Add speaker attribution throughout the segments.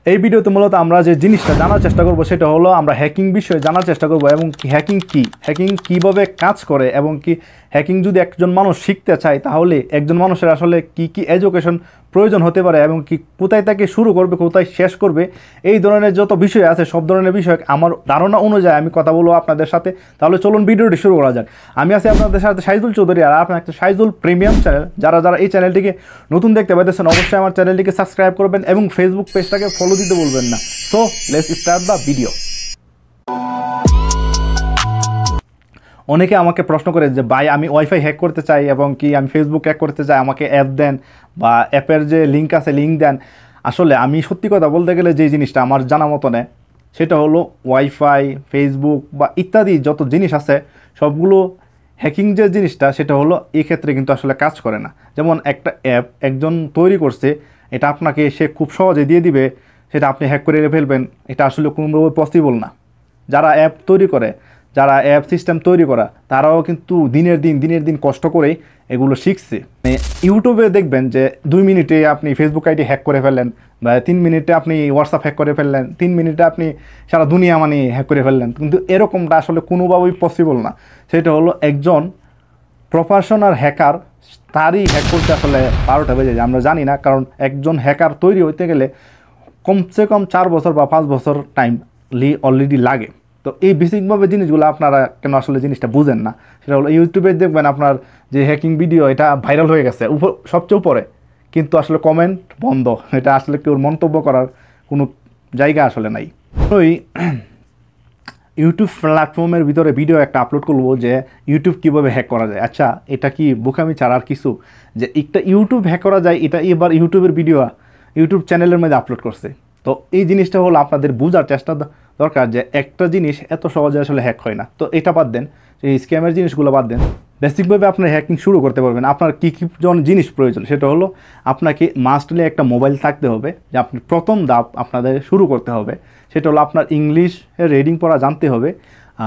Speaker 1: এই ভিডিওতে মূলত আমরা যে জিনিসটা জানার চেষ্টা করব সেটা হলো আমরা হ্যাকিং বিষয়ে জানার চেষ্টা করব এবং হ্যাকিং কিভাবে কাজ করে এবং কি হ্যাকিং যদি একজন মানুষ শিখতে চায় তাহলে একজন মানুষের আসলে কি এডুকেশন প্রয়োজন হতে পারে এবং কি কোথায় থেকে শুরু করবে কোথায় শেষ করবে এই ধরনের যত বিষয় আছে সব ধরনের বিষয় আমার ধারণা অনুযায়ী আমি কথা বলবো আপনাদের সাথে। তাহলে চলুন ভিডিওটি শুরু করা যাক। আমি আছি আপনাদের সাথে সাইজুল চৌধুরী আর আপনার একটা সাইজুল প্রিমিয়াম চ্যানেল। যারা এই চ্যানেলটিকে নতুন দেখতে পাইতেছেন অবশ্যই আমার চ্যানেলটিকে সাবস্ক্রাইব করবেন এবং ফেসবুক পেজটাকে ফলো দিতে বলবেন না। So let's start the video. অনেকে আমাকে প্রশ্ন করে যে ভাই আমি ওয়াইফাই হ্যাক করতে চাই এবং কি আমি ফেসবুক হ্যাক করতে চাই, আমাকে অ্যাপ দেন বা অ্যাপের যে লিঙ্ক আছে লিঙ্ক দেন। আসলে আমি সত্যি কথা বলতে গেলে যে জিনিসটা আমার জানা মতনে সেটা হলো ওয়াইফাই, ফেসবুক বা ইত্যাদি যত জিনিস আছে সবগুলো হ্যাকিং যে জিনিসটা সেটা হলো এই ক্ষেত্রে কিন্তু আসলে কাজ করে না। যেমন একটা অ্যাপ একজন তৈরি করছে, এটা আপনাকে সে খুব সহজে দিয়ে দিবে, সেটা আপনি হ্যাক করে ফেলবেন, এটা আসলে কোনোভাবে পসিবল না। যারা অ্যাপ তৈরি করে, যারা অ্যাপ সিস্টেম তৈরি করা, তারাও কিন্তু দিনের দিন কষ্ট করে এগুলো শিখছে। ইউটিউবে দেখবেন যে 2 মিনিটে আপনি ফেসবুক আইডি হ্যাক করে ফেললেন বা 3 মিনিটে আপনি হোয়াটসঅ্যাপ হ্যাক করে ফেললেন, 3 মিনিটে আপনি সারা দুনিয়া হ্যাক করে ফেললেন, কিন্তু এরকমটা আসলে কোনোভাবেই পসিবল না। সেটা হলো একজন প্রফেশনাল হ্যাকার তারই হ্যাক করতে আসলে 12টা বেজে যায়। আমরা জানি না, কারণ একজন হ্যাকার তৈরি হইতে গেলে কমসে কম 4 বছর বা 5 বছর টাইম অলরেডি লাগে। তো এই বেসিকভাবে জিনিসগুলো আপনারা কেন আসলে জিনিসটা বুঝেন না। সেটা হলো ইউটিউবে দেখবেন আপনার যে হ্যাকিং ভিডিও এটা ভাইরাল হয়ে গেছে সবচেয়ে উপরে, কিন্তু আসলে কমেন্ট বন্ধ। এটা আসলে কেউ মন্তব্য করার কোনো জায়গা আসলে নাই। ওই ইউটিউব প্ল্যাটফর্মের ভিতরে ভিডিও একটা আপলোড করবো যে ইউটিউব কীভাবে হ্যাক করা যায়। আচ্ছা, এটা কি বোকামি ছাড়া আর কিছু যে একটা ইউটিউব হ্যাক করা যায়, এটা এবার ইউটিউবের ভিডিও ইউটিউব চ্যানেলের মধ্যে আপলোড করছে। তো এই জিনিসটা হলো আপনাদের বোঝার চেষ্টা দরকার যে একটা জিনিস এত সহজে আসলে হ্যাক হয় না। তো এটা বাদ দেন, এই স্ক্যামের জিনিসগুলো বাদ দেন। বেসিকভাবে আপনার হ্যাকিং শুরু করতে পারবেন। আপনার কী জিনিস প্রয়োজন সেটা হলো আপনাকে মাস্টলি একটা মোবাইল থাকতে হবে। যে আপনি প্রথম ধাপ আপনাদের শুরু করতে হবে সেটা হলো আপনার ইংলিশের রিডিং পড়া জানতে হবে।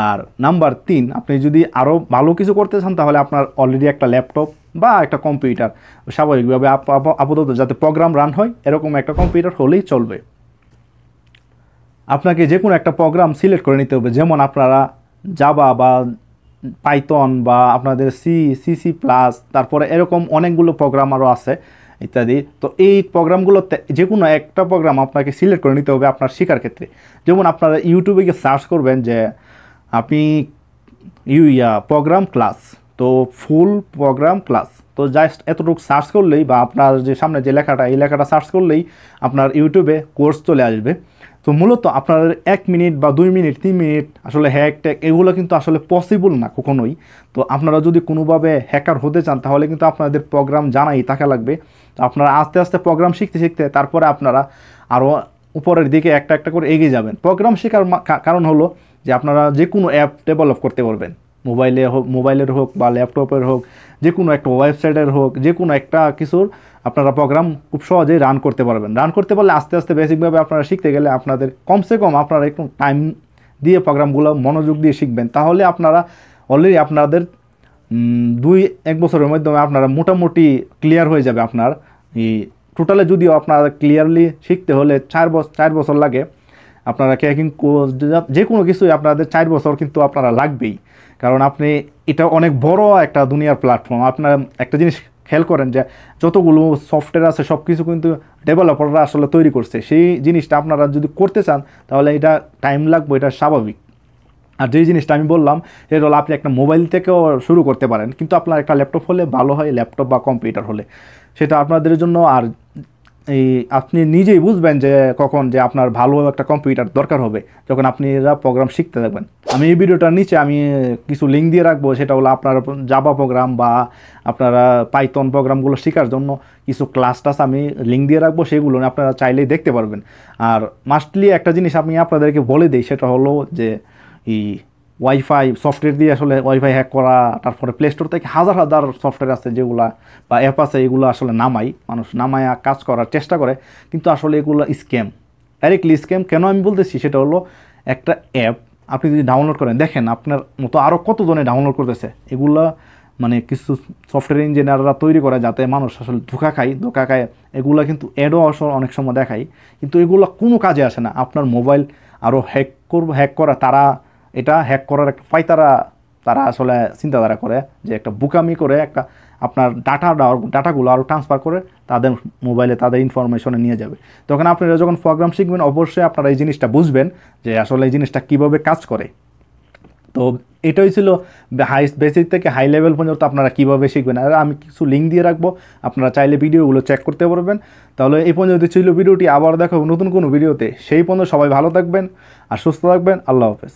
Speaker 1: আর নাম্বার 3, আপনি যদি আরও ভালো কিছু করতে চান তাহলে আপনার অলরেডি একটা ল্যাপটপ বা একটা কম্পিউটার, স্বাভাবিকভাবে আপাতত যাতে প্রোগ্রাম রান হয় এরকম একটা কম্পিউটার হলেই চলবে। আপনাকে যে কোনো একটা প্রোগ্রাম সিলেক্ট করে নিতে হবে। যেমন আপনারা জাভা বা পাইথন বা আপনাদের সি প্লাস, তারপরে এরকম অনেকগুলো প্রোগ্রাম আরও আছে ইত্যাদি। তো এই প্রোগ্রামগুলোতে যে কোনো একটা প্রোগ্রাম আপনাকে সিলেক্ট করে নিতে হবে আপনার শেখার ক্ষেত্রে। যেমন আপনারা ইউটিউবে গিয়ে সার্চ করবেন যে আপনি প্রোগ্রাম ক্লাস, তো ফুল প্রোগ্রাম ক্লাস, তো জাস্ট এতটুকু সার্চ করলেই বা আপনার যে সামনে যে লেখাটা এই লেখাটা সার্চ করলেই আপনার ইউটিউবে কোর্স চলে আসবে। তো মূলত আপনার 1 মিনিট বা 2 মিনিট 3 মিনিট আসলে হ্যাক ট্যাক এগুলো কিন্তু আসলে পসিবল না কখনোই। তো আপনারা যদি কোনোভাবে হ্যাকার হতে চান তাহলে কিন্তু আপনাদের প্রোগ্রাম জানাই থাকা লাগবে। তো আপনারা আস্তে আস্তে প্রোগ্রাম শিখতে তারপরে আপনারা আরও উপরের দিকে একটা একটা করে এগিয়ে যাবেন। প্রোগ্রাম শেখার কারণ হলো যে আপনারা যে কোনো অ্যাপ ডেভেলপ করতে পারবেন, মোবাইলের হোক বা ল্যাপটপের হোক, যে কোনো একটা ওয়েবসাইটের হোক, যে কোনো একটা কিছুর আপনারা প্রোগ্রাম খুব সহজেই রান করতে পারবেন। রান করতে পারলে আস্তে আস্তে বেসিকভাবে আপনারা শিখতে গেলে আপনাদের কমসে কম আপনারা একটু টাইম দিয়ে প্রোগ্রামগুলো মনোযোগ দিয়ে শিখবেন। তাহলে আপনারা অলরেডি আপনাদের 2-1 বছরের মাধ্যমে আপনারা মোটামুটি ক্লিয়ার হয়ে যাবে। আপনার এই টোটালে যদিও আপনারা ক্লিয়ারলি শিখতে হলে 4 বছর লাগে। আপনারা হ্যাকিং যে কোনো কিছুই আপনাদের 4 বছর কিন্তু আপনারা লাগবেই, কারণ আপনি এটা অনেক বড় একটা দুনিয়ার প্ল্যাটফর্ম। আপনারা একটা জিনিস খেয়াল করেন যে যতগুলো সফটওয়্যার আছে সব কিছু কিন্তু ডেভেলপাররা আসলে তৈরি করছে। সেই জিনিসটা আপনারা যদি করতে চান তাহলে এটা টাইম লাগবে, এটা স্বাভাবিক। আর যেই জিনিসটা আমি বললাম সেটা হলো আপনি একটা মোবাইল থেকেও শুরু করতে পারেন, কিন্তু আপনার একটা ল্যাপটপ হলে ভালো হয়, ল্যাপটপ বা কম্পিউটার হলে সেটা আপনাদের জন্য। আর আপনি নিজেই বুঝবেন যে কখন যে আপনার ভালো একটা কম্পিউটার দরকার হবে যখন আপনি এরা প্রোগ্রাম শিখতে থাকবেন। আমি এই ভিডিওটার নিচে আমি কিছু লিঙ্ক দিয়ে রাখবো, সেটা হলো আপনার জাভা প্রোগ্রাম বা আপনারা পাইথন প্রোগ্রামগুলো শেখার জন্য কিছু ক্লাস আমি লিঙ্ক দিয়ে রাখবো, সেগুলো আপনারা চাইলেই দেখতে পারবেন। আর মাস্টলি একটা জিনিস আমি আপনাদেরকে বলে দিই, সেটা হলো যে ওয়াইফাই সফটওয়্যার দিয়ে আসলে ওয়াইফাই হ্যাক করা, তারপরে প্লে স্টোর থেকে হাজার সফটওয়্যার আছে যেগুলো বা অ্যাপ আছে, এগুলো আসলে মানুষ নামায়া কাজ করার চেষ্টা করে, কিন্তু আসলে এগুলো স্ক্যাম, ডাইরেক্টলি স্ক্যাম। কেন আমি বলতেছি সেটা হলো একটা অ্যাপ আপনি যদি ডাউনলোড করেন, দেখেন আপনার মতো আরও কতজনে ডাউনলোড করতেছে, এগুলো মানে কিছু সফটওয়্যার ইঞ্জিনিয়াররা তৈরি করে যাতে মানুষ আসলে ধোঁকা খায় এগুলো কিন্তু অ্যাডও আসলে অনেক সময় দেখায়, কিন্তু এগুলো কোনো কাজে আসে না। আপনার মোবাইল আরও হ্যাক করা, তারা এটা হ্যাক করার একটা তারা আসলে চিন্তাধারা করে যে একটা বোকামি করে একটা আপনার ডাটাগুলো আরও ট্রান্সফার করে তাদের মোবাইলে তাদের ইনফরমেশনে নিয়ে যাবে। তখন আপনারা যখন প্রোগ্রাম শিখবেন অবশ্যই আপনারা এই জিনিসটা বুঝবেন যে আসলে এই জিনিসটা কীভাবে কাজ করে। তো এটাই ছিল বেসিক থেকে হাই লেভেল পর্যন্ত আপনারা কীভাবে শিখবেন। আর আমি কিছু লিঙ্ক দিয়ে রাখবো, আপনারা চাইলে ভিডিওগুলো চেক করতে পারবেন। তাহলে এই পর্যন্ত ছিল ভিডিওটি, আবার দেখো নতুন কোনো ভিডিওতে। সেই পর্যন্ত সবাই ভালো থাকবেন আর সুস্থ থাকবেন। আল্লাহ হাফেজ।